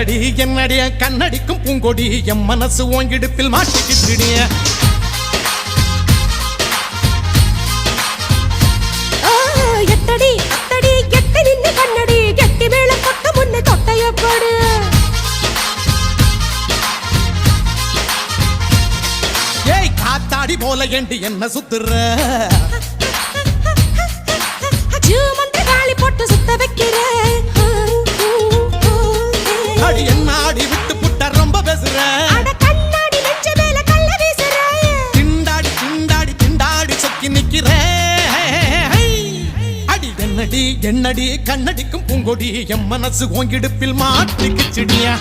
என்னடி என்னடிய கண்ணடிக்கும் பூங்கொடி என் மனசு ஓங்கிடுப்பில் மாட்டிக்கிட்டுடிய எட்டடி அத்தடி எட்டி நின்னு கண்ணடி கெட்டி மேல கொட்ட முன்ன தொட்டைய போடு ஏய் காத்தாடி போல ஏண்டி என்ன சுத்துற ஜூமந்த காளி போட்டு சுத்த வைக்கிற அடி என்ன ஆடி விட்டு புட்ட ரொம்ப பேசுற அட கண்ணாடி நெஞ்ச மேல கல்ல வீசுற திண்டாடி திண்டாடி திண்டாடி சொக்கி நிக்கிற அடி என்னடி என்னடி கண்ணடிக்கும் பூங்கொடி என் மனசு ஓங்கிடுப்பில் மாட்டிக்கிச்சிடியா